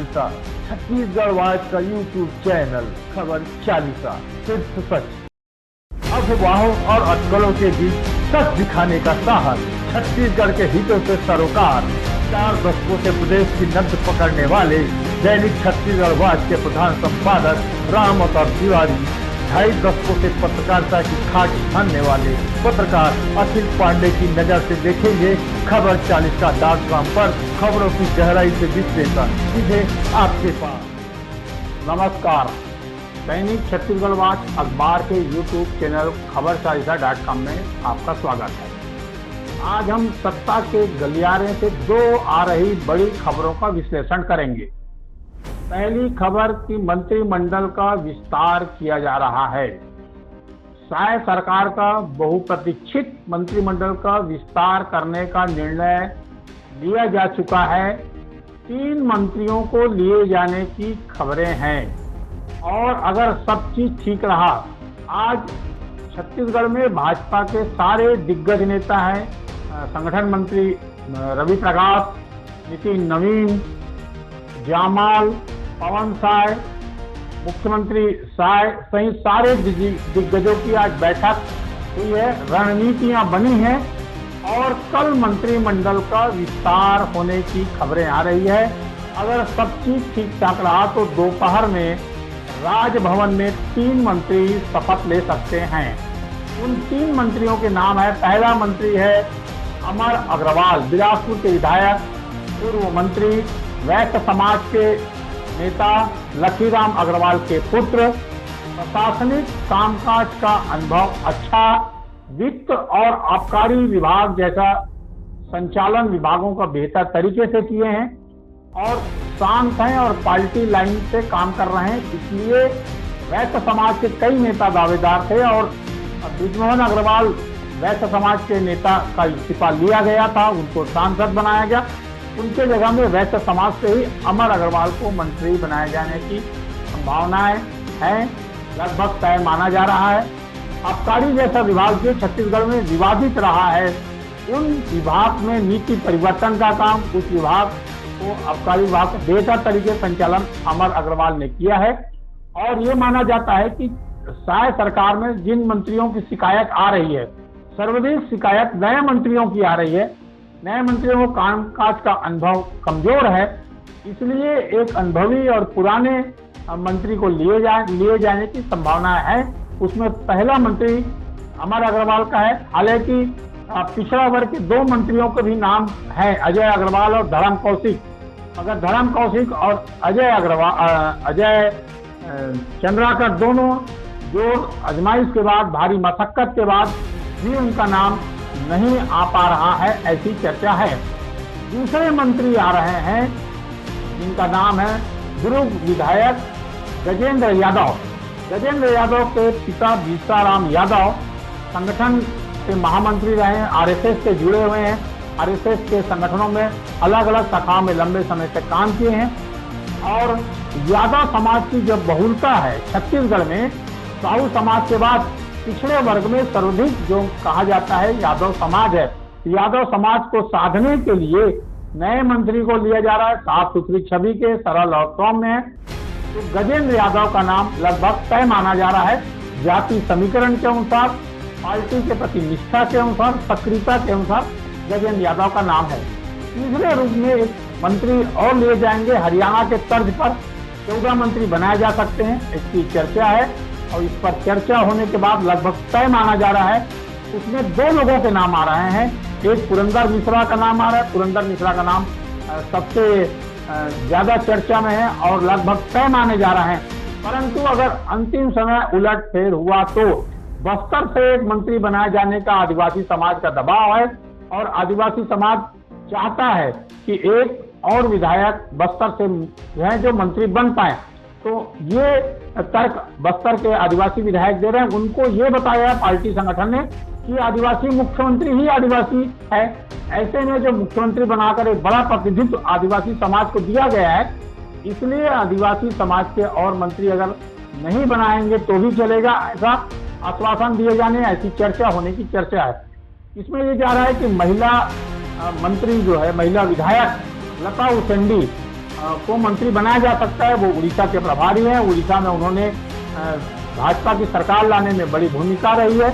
Chalisa, Chhattisgarh watch का YouTube channel खबर चालीसा, सिर्फ सच। अफवाहों और अटकलों के बीच सच दिखाने का साहस, छत्तीसगढ़ के हितों से सरोकार। 4 दशकों से प्रदेश की नब्ज पकड़ने वाले दैनिक छत्तीसगढ़ वाच के प्रधान संपादक राम अवतार तिवारी, 2.5 दशकों से पत्रकारिता की खाट छानने वाले पत्रकार अखिल पांडे की नजर से देखेंगे खबर 40 का .com पर खबरों की गहराई से विश्लेषण सीधे आपके पास। नमस्कार, दैनिक छत्तीसगढ़ वाच अखबार के यूट्यूब चैनल खबर 40.com में आपका स्वागत है। आज हम सत्ता के गलियारे से 2 आ रही बड़ी खबरों का विश्लेषण करेंगे। पहली खबर कि मंत्रिमंडल का विस्तार किया जा रहा है। साय सरकार का बहुप्रतीक्षित मंत्रिमंडल का विस्तार करने का निर्णय लिया जा चुका है। 3 मंत्रियों को लिए जाने की खबरें हैं और अगर सब चीज ठीक रहा, आज छत्तीसगढ़ में भाजपा के सारे दिग्गज नेता हैं, संगठन मंत्री रवि प्रकाश, नितिन नवीन, जामाल, पवन साय, मुख्यमंत्री साय सहित सारे दिग्गजों की आज बैठक हुई है, रणनीतियां बनी हैं और कल मंत्रिमंडल का विस्तार होने की खबरें आ रही है। अगर सब चीज ठीक ठाक रहा तो दोपहर में राजभवन में 3 मंत्री शपथ ले सकते हैं। उन 3 मंत्रियों के नाम है, पहला मंत्री है अमर अग्रवाल, बिलासपुर के विधायक, पूर्व मंत्री, वैश्य समाज के नेता, लखीराम अग्रवाल के पुत्र, प्रशासनिक कामकाज का अनुभव अच्छा, वित्त और आबकारी विभाग जैसा संचालन विभागों का बेहतर तरीके से किए हैं और शांत हैं और पार्टी लाइन से काम कर रहे हैं। इसलिए वैश्य समाज के कई नेता दावेदार थे और बृजमोहन अग्रवाल वैश्य समाज के नेता का इस्तीफा लिया गया था, उनको सांसद बनाया गया। उनके जगह में वैश्य समाज से ही अमर अग्रवाल को मंत्री बनाए जाने की संभावनाएं हैं, लगभग तय माना जा रहा है। आबकारी जैसा विभाग जो छत्तीसगढ़ में विवादित रहा है, उन विभाग में नीति परिवर्तन का काम, उस विभाग को आबकारी विभाग को बेहतर तरीके संचालन अमर अग्रवाल ने किया है। और ये माना जाता है कि साय सरकार में जिन मंत्रियों की शिकायत आ रही है, सर्वाधिक शिकायत नए मंत्रियों की आ रही है। नए मंत्रियों को कामकाज का अनुभव कमजोर है, इसलिए एक अनुभवी और पुराने मंत्री को लिए जाने की संभावना है। उसमें पहला मंत्री अमर अग्रवाल का है। हालांकि पिछड़ा वर्ग के 2 मंत्रियों के भी नाम है, अजय अग्रवाल और धर्म कौशिक। अगर धर्म कौशिक और अजय चंद्राकर दोनों जोर आजमाइश के बाद, भारी मशक्कत के बाद भी उनका नाम नहीं आ पा रहा है, ऐसी चर्चा है। दूसरे मंत्री आ रहे हैं जिनका नाम है दुर्ग विधायक गजेंद्र यादव। गजेंद्र यादव के पिता बीसाराम यादव संगठन के महामंत्री रहे हैं, आरएसएस से जुड़े हुए हैं, आरएसएस के संगठनों में अलग अलग शाखाओं में लंबे समय से काम किए हैं। और यादव समाज की जो बहुलता है छत्तीसगढ़ में, साहू समाज के बाद पिछड़े वर्ग में सर्वाधिक जो कहा जाता है यादव समाज है। यादव समाज को साधने के लिए नए मंत्री को लिया जा रहा है, साफ सुथरी छवि के, सरल और सौम्य है। तो गजेंद्र यादव का नाम लगभग तय माना जा रहा है। जाति समीकरण के अनुसार, पार्टी के प्रति निष्ठा के अनुसार, सक्रियता के अनुसार गजेंद्र यादव का नाम है। तीसरे रूप में एक मंत्री और लिए जाएंगे, हरियाणा के तर्ज पर 14 मंत्री बनाए जा सकते हैं, इसकी चर्चा है और इस पर चर्चा होने के बाद लगभग तय माना जा रहा है। उसमें 2 लोगों के नाम आ रहे हैं। एक पुरंदर मिश्रा का नाम आ रहा है, पुरंदर मिश्रा का नाम सबसे ज्यादा चर्चा में है और लगभग तय माने जा रहे हैं। परंतु अगर अंतिम समय उलट फेर हुआ तो बस्तर से एक मंत्री बनाए जाने का आदिवासी समाज का दबाव है और आदिवासी समाज चाहता है कि एक और विधायक बस्तर से हैं जो मंत्री बन पाए। तो ये तर्क बस्तर के आदिवासी विधायक दे रहे हैं। उनको ये बताया पार्टी संगठन ने कि आदिवासी मुख्यमंत्री ही आदिवासी है। ऐसे में जो मुख्यमंत्री बनाकर एक बड़ा प्रतिनिधित्व आदिवासी समाज को दिया गया है, इसलिए आदिवासी समाज के और मंत्री अगर नहीं बनाएंगे तो भी चलेगा, ऐसा आश्वासन दिए जाने, ऐसी चर्चा होने की चर्चा है। इसमें ये जा रहा है कि महिला मंत्री जो है, महिला विधायक लता उसेंडी को मंत्री बनाया जा सकता है। वो उड़ीसा के प्रभारी हैं। उड़ीसा में उन्होंने भाजपा की सरकार लाने में बड़ी भूमिका रही है।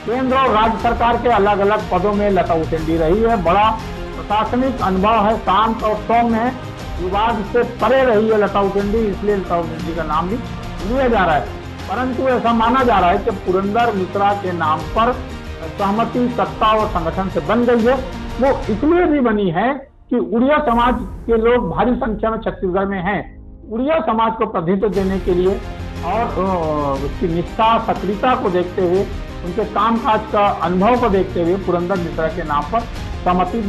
केंद्र और राज्य सरकार के अलग अलग पदों में लता उसेंडी रही है। बड़ा प्रशासनिक अनुभव है, शांत और सौम्य है, विवाद से परे रही है लता उसेंडी, इसलिए लता उसेंडी का नाम भी लिया जा रहा है। परंतु ऐसा माना जा रहा है कि पुरंदर मिश्रा के नाम पर सहमति सत्ता और संगठन से बन गई है। वो इसलिए भी बनी है कि उड़िया समाज के लोग भारी संख्या में छत्तीसगढ़ में हैं। उड़िया समाज को प्रतिनिधित्व देने के लिए और उसकी निष्ठा सक्रियता को देखते हुए, उनके कामकाज का अनुभव को देखते हुए पुरंदर मिश्रा के नाम पर सहमति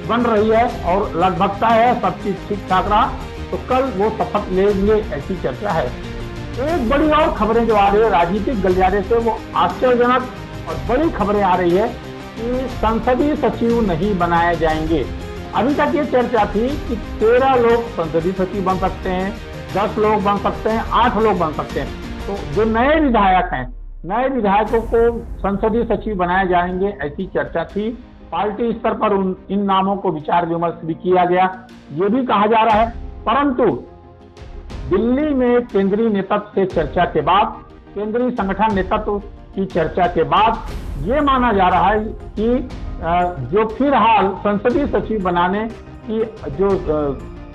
बन रही है और लगभग तय है, सब चीज ठीक ठाक रहा तो कल वो शपथ लेंगे, ऐसी चर्चा है। एक बड़ी और खबरें जो आ रही है राजनीतिक गलियारे से, वो आश्चर्यजनक और बड़ी खबरें आ रही है कि संसदीय सचिव नहीं बनाए जाएंगे। अभी तक ये चर्चा थी कि 13 लोग संसदीय सचिव बन सकते हैं, 10 लोग बन सकते हैं, 8 लोग बन सकते हैं। तो जो नए विधायक हैं, नए विधायकों को संसदीय सचिव बनाए जाएंगे, ऐसी चर्चा थी। पार्टी स्तर पर इन नामों को विचार विमर्श भी किया गया, ये भी कहा जा रहा है। परंतु दिल्ली में केंद्रीय नेतृत्व से चर्चा के बाद, केंद्रीय संगठन नेतृत्व की चर्चा के बाद ये माना जा रहा है कि जो फिलहाल संसदीय सचिव बनाने की जो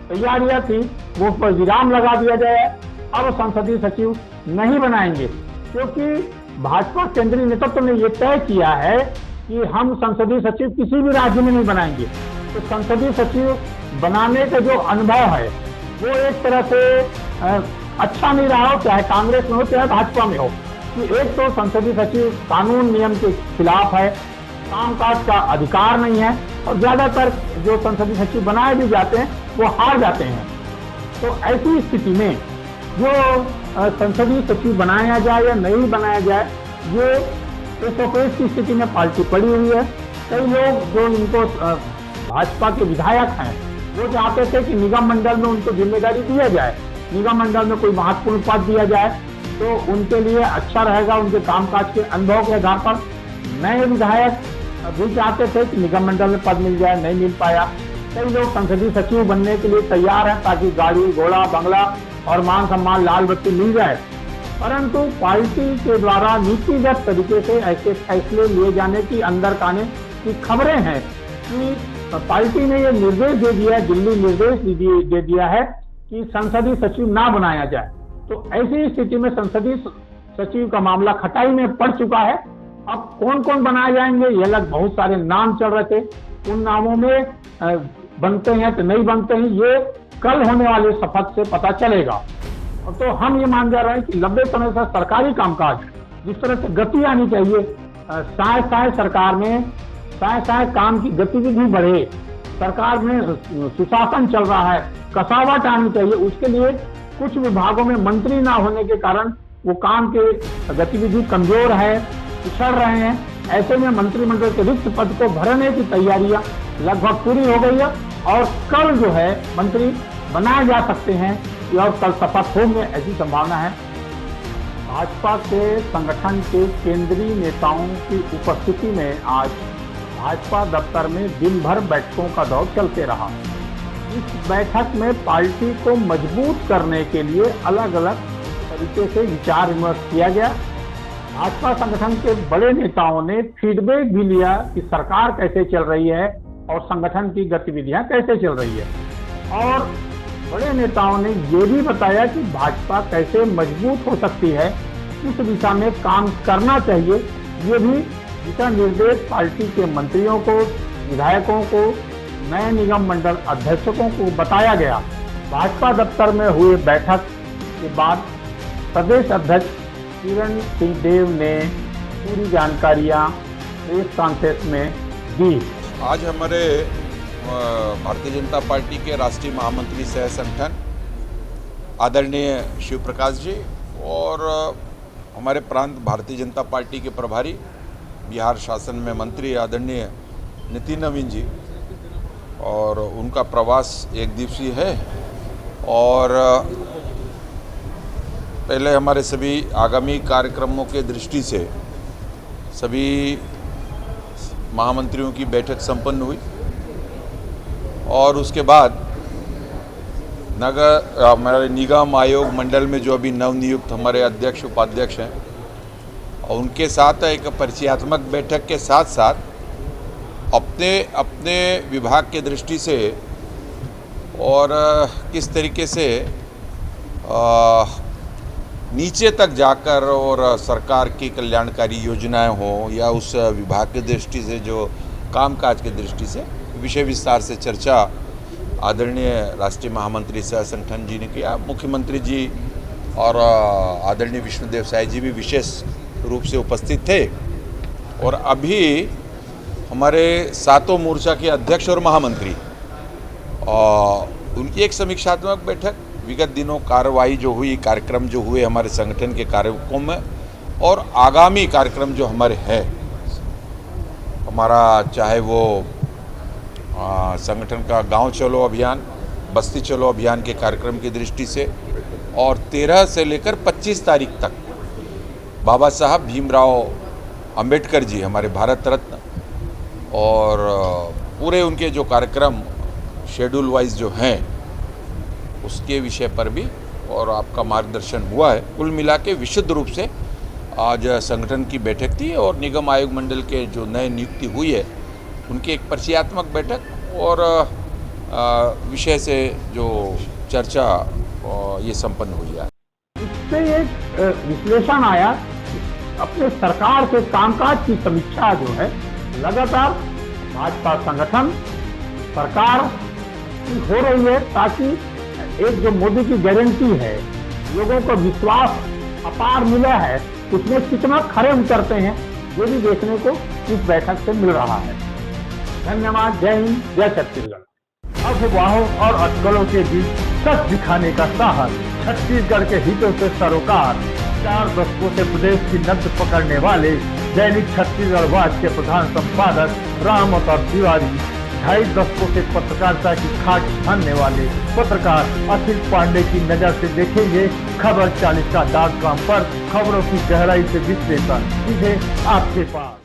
तैयारियां थी वो पर विराम लगा दिया जाए। अब संसदीय सचिव नहीं बनाएंगे, क्योंकि भाजपा केंद्रीय नेतृत्व ने ये तय किया है कि हम संसदीय सचिव किसी भी राज्य में नहीं बनाएंगे। तो संसदीय सचिव बनाने का जो अनुभव है वो एक तरह से अच्छा नहीं रहा हो, चाहे कांग्रेस में हो चाहे भाजपा में हो। कि एक तो संसदीय सचिव कानून नियम के खिलाफ है, कामकाज का अधिकार नहीं है, और ज्यादातर जो संसदीय सचिव बनाए भी जाते हैं वो हार जाते हैं। तो ऐसी स्थिति में जो संसदीय सचिव बनाया जाए या नहीं बनाया जाए, ये एसोपेश की स्थिति में पार्टी पड़ी हुई है। कई लोग जो इनको भाजपा के विधायक हैं वो चाहते थे कि निगम मंडल में उनको जिम्मेदारी दिया जाए, निगम मंडल में कोई महत्वपूर्ण पद दिया जाए तो उनके लिए अच्छा रहेगा, उनके कामकाज के अनुभव के आधार पर। नए विधायक भी चाहते थे कि निगम मंडल में पद मिल जाए, नहीं मिल पाया। कई लोग संसदीय सचिव बनने के लिए तैयार हैं ताकि गाड़ी घोड़ा बंगला और मान सम्मान लाल बत्ती मिल जाए। परंतु पार्टी के द्वारा नीतिगत तरीके से ऐसे फैसले लिए जाने की अंदर काने की खबरें हैं कि पार्टी ने ये निर्देश दे दिया है, दिल्ली निर्देश दे दिया है कि संसदीय सचिव ना बनाया जाए। तो ऐसी स्थिति में संसदीय सचिव का मामला खटाई में पड़ चुका है। अब कौन कौन बनाए जाएंगे, ये अलग बहुत सारे नाम चल रहे थे, उन नामों में बनते हैं तो नहीं बनते हैं, ये कल होने वाले शपथ से पता चलेगा। तो हम ये मान जा रहे हैं कि लंबे समय से सरकारी कामकाज जिस तरह से गति आनी चाहिए, साय सरकार में साय काम की गतिविधि बढ़े, सरकार में सुशासन चल रहा है, कसावट आनी चाहिए, उसके लिए कुछ विभागों में मंत्री ना होने के कारण वो काम के गतिविधि कमजोर है, पिछड़ रहे हैं। ऐसे में मंत्रिमंडल के रिक्त पद को भरने की तैयारियां लगभग पूरी हो गई है और कल जो है मंत्री बनाए जा सकते हैं और कल शपथ होंगे, ऐसी संभावना है। भाजपा के संगठन के केंद्रीय नेताओं की उपस्थिति में आज भाजपा दफ्तर में दिन भर बैठकों का दौर चलते रहा। इस बैठक में पार्टी को मजबूत करने के लिए अलग अलग तरीके से विचार विमर्श किया गया। भाजपा संगठन के बड़े नेताओं ने फीडबैक भी लिया कि सरकार कैसे चल रही है और संगठन की गतिविधियां कैसे चल रही है, और बड़े नेताओं ने ये भी बताया कि भाजपा कैसे मजबूत हो सकती है, किस दिशा में काम करना चाहिए। ये भी दिशा निर्देश पार्टी के मंत्रियों को, विधायकों को, नए निगम मंडल अध्यक्षों को बताया गया। भाजपा दफ्तर में हुए बैठक के बाद प्रदेश अध्यक्ष किरण सिंह देव ने पूरी जानकारियां प्रेस कॉन्फ्रेंस में दी। आज हमारे भारतीय जनता पार्टी के राष्ट्रीय महामंत्री सह संगठन आदरणीय शिव प्रकाश जी और हमारे प्रांत भारतीय जनता पार्टी के प्रभारी बिहार शासन में मंत्री आदरणीय नितिन नवीन जी, और उनका प्रवास एक दिवसीय है और पहले हमारे सभी आगामी कार्यक्रमों के दृष्टि से सभी महामंत्रियों की बैठक संपन्न हुई और उसके बाद हमारे निगम आयोग मंडल में जो अभी नवनियुक्त हमारे अध्यक्ष उपाध्यक्ष हैं, और उनके साथ एक परिचयात्मक बैठक के साथ साथ अपने अपने विभाग के दृष्टि से और किस तरीके से नीचे तक जाकर और सरकार की कल्याणकारी योजनाएं हों या उस विभाग की दृष्टि से जो कामकाज की दृष्टि से विषय विस्तार से चर्चा आदरणीय राष्ट्रीय महामंत्री सह संगठन जी ने किया। मुख्यमंत्री जी और आदरणीय विष्णुदेव साय जी भी विशेष रूप से उपस्थित थे। और अभी हमारे सातों मोर्चा के अध्यक्ष और महामंत्री उनकी एक समीक्षात्मक बैठक, विगत दिनों कार्रवाई जो हुई, कार्यक्रम जो हुए हमारे संगठन के कार्यक्रम में और आगामी कार्यक्रम जो हमारे हैं, हमारा चाहे वो संगठन का गांव चलो अभियान, बस्ती चलो अभियान के कार्यक्रम की दृष्टि से, और 13 से लेकर 25 तारीख तक बाबा साहब भीमराव अंबेडकर जी हमारे भारत रत्न और पूरे उनके जो कार्यक्रम शेड्यूल वाइज जो हैं उसके विषय पर भी और आपका मार्गदर्शन हुआ है। कुल मिला के विशुद्ध रूप से आज संगठन की बैठक थी और निगम आयोग मंडल के जो नए नियुक्ति हुई है उनकी एक परिचयात्मक बैठक और विषय से जो चर्चा ये संपन्न हुई है। इससे एक विश्लेषण आया, अपने सरकार के कामकाज की समीक्षा जो है लगातार भाजपा संगठन सरकार की हो रही है, ताकि एक जो मोदी की गारंटी है, लोगों को विश्वास अपार मिला है, उसमें कितना खरे उतरते हैं ये भी देखने को इस बैठक से मिल रहा है। धन्यवाद। जय हिंद, जय छत्तीसगढ़। अफवाहों और अटकलों के बीच सच दिखाने का साहस, छत्तीसगढ़ के हितों से सरोकार। 4 दशकों से प्रदेश की नब्ज पकड़ने वाले दैनिक छत्तीसगढ़ वाच के प्रधान संपादक राम अवतार तिवारी, 2.5 दशकों से पत्रकारिता की खाट छानने वाले पत्रकार अखिल पांडे की नजर से देखेंगे खबर 40.com पर खबरों की गहराई से विश्लेषण सीधे आपके पास।